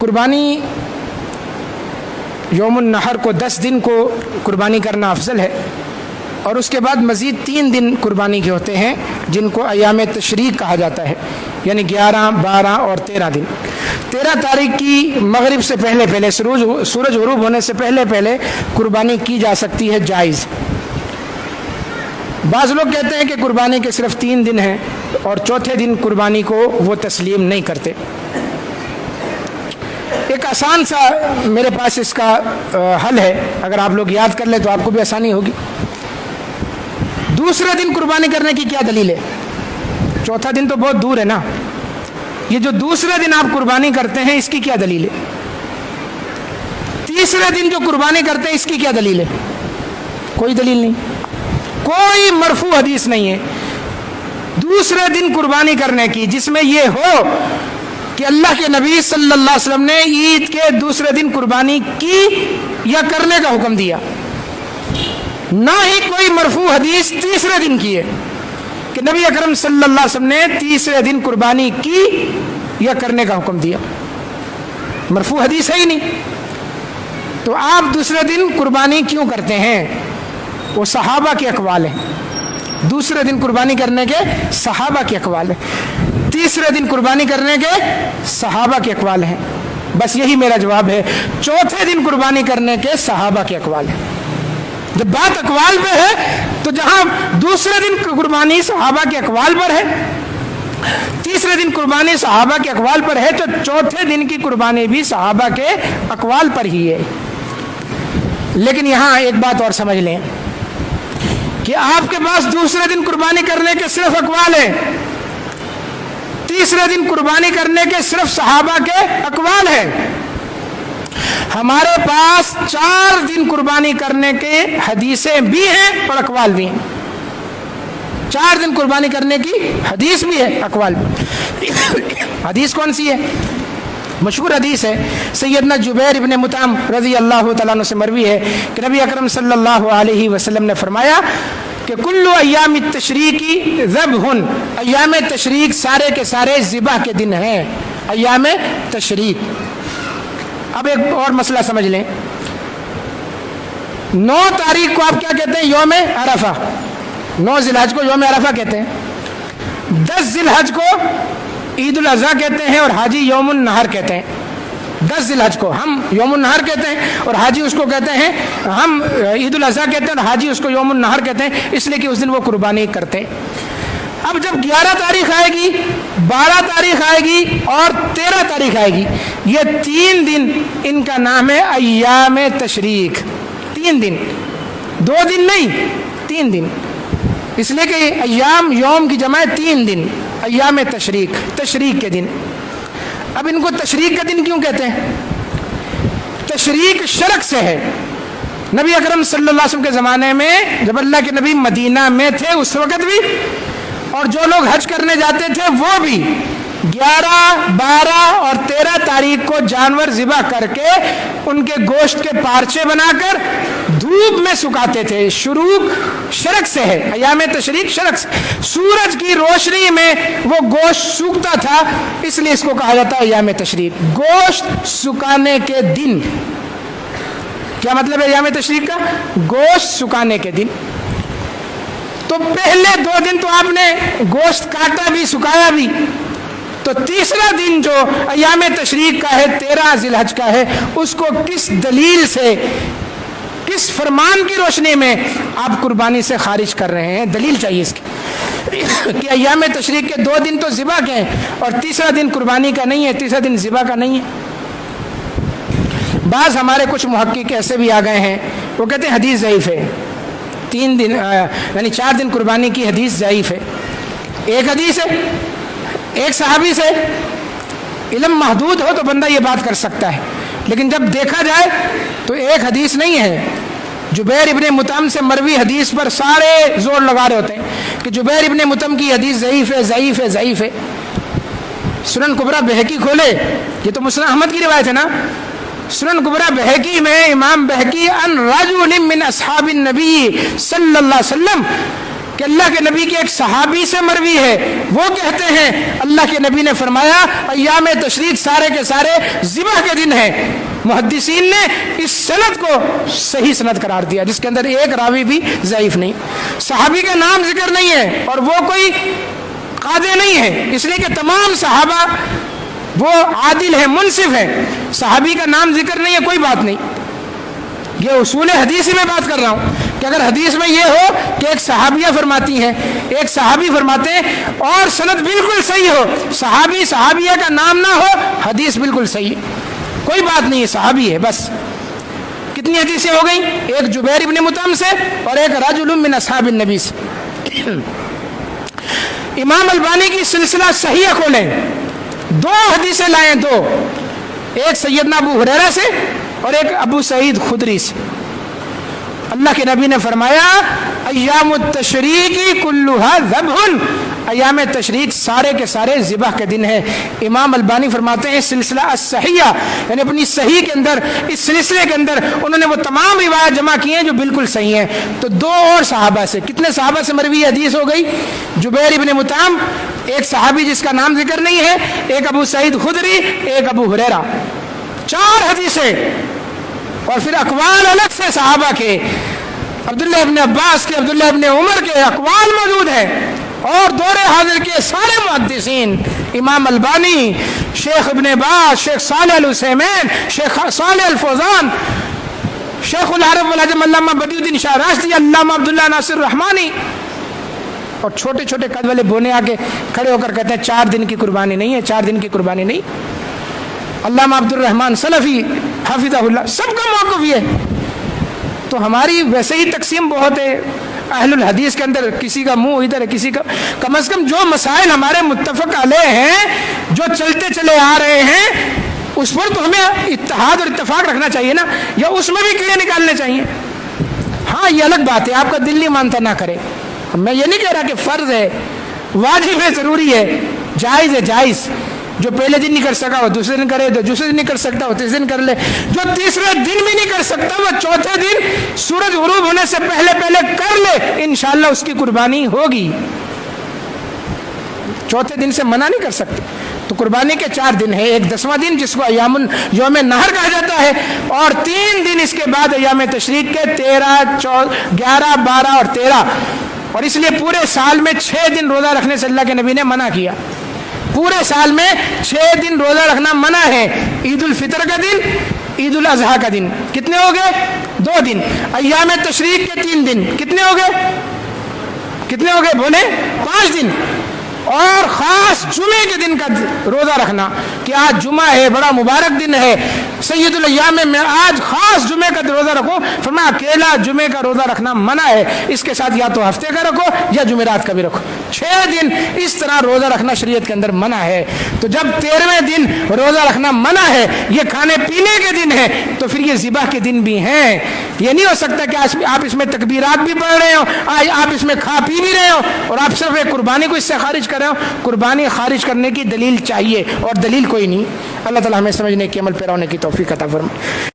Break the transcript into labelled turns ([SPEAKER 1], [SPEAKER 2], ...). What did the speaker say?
[SPEAKER 1] قربانی یوم النحر کو 10 دن کو قربانی کرنا افضل ہے، اور اس کے بعد مزید 3 دن قربانی کے ہوتے ہیں جن کو ایام تشریق کہا جاتا ہے، یعنی 11، 12 اور 13 دن۔ 13 تاریخ کی مغرب سے پہلے سورج غروب ہونے سے پہلے قربانی کی جا سکتی ہے، جائز۔ بعض لوگ کہتے ہیں کہ قربانی کے صرف 3 دن ہیں اور چوتھے دن قربانی کو وہ تسلیم نہیں کرتے۔ ایک آسان سا میرے پاس اس کا حل ہے، اگر آپ لوگ یاد کر لیں تو آپ کو بھی آسانی ہوگی۔ دوسرے دن قربانی کرنے کی کیا دلیل ہے؟ چوتھا دن تو بہت دور ہے نا، یہ جو دوسرے دن آپ قربانی کرتے ہیں اس کی کیا دلیل ہے؟ تیسرے دن جو قربانی کرتے ہیں اس کی کیا دلیل ہے؟ کوئی دلیل نہیں، کوئی مرفوع حدیث نہیں ہے دوسرے دن قربانی کرنے کی جس میں یہ ہو کہ اللہ کے نبی صلی اللہ علیہ وسلم نے عید کے دوسرے دن قربانی کی یا کرنے کا حکم دیا۔ نہ ہی کوئی مرفوع حدیث تیسرے دن کی ہے کہ نبی اکرم صلی اللہ علیہ وسلم نے تیسرے دن قربانی کی یا کرنے کا حکم دیا، مرفوع حدیث ہے ہی نہیں۔ تو آپ دوسرے دن قربانی کیوں کرتے ہیں؟ وہ صحابہ کے اقوال ہیں، دوسرے دن قربانی کرنے کے صحابہ کے اقوال ہیں، تیسرے دن قربانی کرنے کے صحابہ کے اقوال ہیں، بس یہی میرا جواب ہے۔ چوتھے دن قربانی کرنے کے صحابہ کے اقوال ہیں۔ جب بات اقوال پہ ہے تو جہاں دوسرے دن قربانی صحابہ کے اقوال پر ہے، تیسرے دن قربانی صحابہ کے اقوال پر ہے، تو چوتھے دن کی قربانی بھی صحابہ کے اقوال پر ہی ہے۔ لیکن یہاں ایک بات اور سمجھ لیں کہ آپ کے پاس دوسرے دن قربانی کرنے کے صرف اقوال ہیں، تیسرے دن قربانی کرنے کے صرف صحابہ کے اقوال ہیں۔ ہمارے پاس 4 دن قربانی کرنے کے حدیثیں بھی ہیں اور اقوال بھی ہیں۔ 4 دن قربانی کرنے کی حدیث بھی ہے، اقوال بھی۔ حدیث کون سی ہے؟ مشہور حدیث ہے، سیدنا جبیر ابن مطعم رضی اللہ تعالیٰ عنہ سے مروی ہے کہ نبی اکرم صلی اللہ علیہ وسلم نے فرمایا کہ کل ایام التشریق ذبح، ایام تشریق سارے کے سارے ذبح کے دن ہیں، ایام تشریق۔ اب ایک اور مسئلہ سمجھ لیں، 9 تاریخ کو آپ کیا کہتے ہیں؟ یوم عرفہ۔ 9 ذی الحج کو یوم عرفہ کہتے ہیں، 10 ذی الحج کو عید الاضحیٰ کہتے ہیں اور حاجی یوم النحر کہتے ہیں۔ 10 ذی الحج کو ہم یوم النحر کہتے ہیں اور حاجی اس کو کہتے ہیں، ہم عید الاضحیٰ کہتے ہیں اور حاجی اس کو یوم النحر کہتے ہیں، اس لیے کہ اس دن وہ قربانی کرتے ہیں۔ اب جب 11 تاریخ آئے گی، 12 تاریخ آئے گی اور 13 تاریخ آئے گی، یہ 3 دن ان کا نام ہے ایام تشریق۔ 3 دن، 2 دن نہیں، 3 دن، اس لیے کہ ایام یوم کی جمع 3 دن، ایام تشریق، تشریق کے دن۔ اب ان کو تشریق کا دن کیوں کہتے ہیں؟ تشریق شرک سے ہے۔ نبی اکرم صلی اللہ علیہ وسلم کے زمانے میں جب اللہ کے نبی مدینہ میں تھے اس وقت بھی، اور جو لوگ حج کرنے جاتے تھے وہ بھی 11، 12 اور 13 تاریخ کو جانور ذبح کر کے ان کے گوشت کے پارچے بنا کر دھوپ میں سکھاتے تھے۔ شروع شرک سے ہے، ایام تشریق شرک سے، سورج کی روشنی میں وہ گوشت سوکھتا تھا، اس لیے اس کو کہا جاتا ہے ایام تشریق، گوشت سکھانے کے دن۔ کیا مطلب ہے ایام تشریق کا؟ گوشت سکھانے کے دن۔ تو پہلے 2 دن تو آپ نے گوشت کاٹا بھی، سکھایا بھی، تو تیسرا دن جو ایام تشریق کا ہے، 13 ذی الحج کا ہے، اس کو کس دلیل سے، کس فرمان کی روشنی میں آپ قربانی سے خارج کر رہے ہیں؟ دلیل چاہیے اس کی کہ ایام تشریق کے 2 دن تو ذبح کے ہیں اور تیسرا دن قربانی کا نہیں ہے، تیسرا دن ذبح کا نہیں ہے۔ بعض ہمارے کچھ محقق ایسے بھی آ گئے ہیں، وہ کہتے ہیں حدیث ضعیف ہے، 3 دن یعنی 4 دن قربانی کی حدیث ضعیف ہے۔ ایک حدیث ہے، ایک صحابی سے علم محدود ہو تو بندہ یہ بات کر سکتا ہے، لیکن جب دیکھا جائے تو ایک حدیث نہیں ہے۔ جبیر ابن مطعم سے مروی حدیث پر سارے زور لگا رہے ہوتے ہیں کہ جبیر ابن مطعم کی حدیث ضعیف ہے، ضعیف ہے، ضعیف ہے۔ سنن کبریٰ بہقی کھولے، یہ تو مسند احمد کی روایت ہے نا، سنن کبریٰ بہقی میں امام بہقی ان رجل من اصحاب النبی صلی اللہ علیہ وسلم کہ اللہ کے نبی کے ایک صحابی سے مروی ہے، وہ کہتے ہیں اللہ کے نبی نے فرمایا ایام تشریق سارے کے سارے ذبح کے دن ہیں۔ محدثین نے اس سند کو صحیح سند قرار دیا، جس کے اندر ایک راوی بھی ضعیف نہیں، صحابی کا نام ذکر نہیں ہے، اور وہ کوئی قاضی نہیں ہے، اس لیے کہ تمام صحابہ وہ عادل ہیں، منصف ہیں، صحابی کا نام ذکر نہیں ہے، کوئی بات نہیں۔ یہ اصول حدیث ہی میں بات کر رہا ہوں کہ اگر حدیث میں یہ ہو کہ ایک صحابیہ فرماتی ہیں، ایک صحابی فرماتے ہیں، اور سند بالکل صحیح ہو، صحابی صحابیہ کا نام نہ ہو، حدیث بالکل صحیح، کوئی بات نہیں ہے، صحابی ہے بس۔ کتنی حدیثیں ہو گئیں؟ ایک جبیر ابن مطعم سے اور ایک رجل من اصحاب النبی سے۔ امام البانی کی سلسلہ صحیح کھولیں، 2 حدیثیں لائیں، 2، ایک سیدنا ابو ہریرہ سے اور ایک ابو سعید خدری سے۔ اللہ کے نبی نے فرمایا ایام التشریق کلھا ذبح، ایام تشریق سارے کے سارے ذبح کے دن ہیں۔ امام البانی فرماتے ہیں سلسلہ الصحیحہ، یعنی اپنی صحیح کے اندر، اس سلسلے کے اندر انہوں نے وہ تمام روایات جمع کی ہیں جو بالکل صحیح ہیں۔ تو 2 اور صحابہ سے، کتنے صحابہ سے مروی حدیث ہو گئی؟ جبیر ابن مطعم، ایک صحابی جس کا نام ذکر نہیں ہے، ایک ابو سعید خدری، ایک ابو ہریرہ، 4 حدیثیں، اور پھر اقوال الگ سے صحابہ کے، عبداللہ ابن عباس کے، عبداللہ ابن عمر کے اقوال موجود ہیں، اور دور حاضر کے سارے محدثین، امام البانی، شیخ ابن باز، شیخ صالح العثیمین، شیخ صالح الفوزان، شیخ العرب والعجم علامہ بدیع الدین شاہ راشدی، علامہ عبداللہ ناصر الرحمانی، اور چھوٹے چھوٹے قد والے بونے آگے کھڑے ہو کر کہتے ہیں 4 دن کی قربانی نہیں ہے، 4 دن کی قربانی نہیں۔ علامہ عبد الرحمن سلفی حافظہ اللہ، سب کا موقف یہ۔ تو ہماری ویسے ہی تقسیم بہت ہے اہل الحدیث کے اندر، کسی کا منہ ادھر ہے، کسی کا، کم از کم جو مسائل ہمارے متفق علیہ ہیں، جو چلتے چلے آ رہے ہیں، اس پر تو ہمیں اتحاد اور اتفاق رکھنا چاہیے نا، یا اس میں بھی کیڑے نکالنے چاہیے۔ ہاں یہ الگ بات ہے، آپ کا دل نہیں مانتا نہ کرے، میں یہ نہیں کہہ رہا کہ فرض ہے، واجب ہے، ضروری ہے، جائز ہے، جائز، جو پہلے دن نہیں کر سکا وہ دوسرے دن کرے، جو دوسرے دن نہیں کر سکتا وہ تیسرے دن کر لے، جو تیسرے دن بھی نہیں کر سکتا وہ چوتھے دن سورج غروب ہونے سے پہلے پہلے کر لے، انشاءاللہ اس کی قربانی ہوگی، چوتھے دن سے منع نہیں کر سکتے۔ تو قربانی کے 4 دن ہیں، ایک 10واں دن جس کو یوم نہر کہا جاتا ہے، اور 3 دن اس کے بعد ایام تشریق کے 13، 11، 12 اور 13، اور اس لیے پورے سال میں 6 دن روزہ رکھنے سے اللہ کے نبی نے منع کیا، پورے سال میں 6 دن روزہ رکھنا منع ہے۔ عید الفطر کا دن، عید الاضحیٰ کا دن، کتنے ہو گئے؟ 2 دن، ایام تشریق کے 3 دن، کتنے ہو گئے؟ کتنے ہو گئے بولے؟ 5 دن، اور خاص جمعے کے دن کا روزہ رکھنا کہ آج جمعہ ہے، بڑا مبارک دن ہے، سید الایام میں آج خاص جمعے کا روزہ رکھو، فرمایا اکیلا جمعے کا روزہ رکھنا منع ہے، اس کے ساتھ یا تو ہفتے کا رکھو یا جمعرات کا بھی رکھو، 6 دن اس طرح روزہ رکھنا شریعت کے اندر منع ہے۔ تو جب 13ویں دن روزہ رکھنا منع ہے، یہ کھانے پینے کے دن ہے، تو پھر یہ ذبح کے دن بھی ہیں۔ یہ نہیں ہو سکتا کہ آپ اس میں تکبیرات بھی پڑھ رہے ہو، آپ اس میں کھا پی بھی رہے ہو، اور آپ صرف ایک قربانی کو اس سے خارج کر رہے ہو۔ قربانی خارج کرنے کی دلیل چاہیے، اور دلیل کوئی نہیں۔ اللہ تعالیٰ ہمیں سمجھنے کی، عمل پیرا ہونے کی توفیق عطا فرمائے۔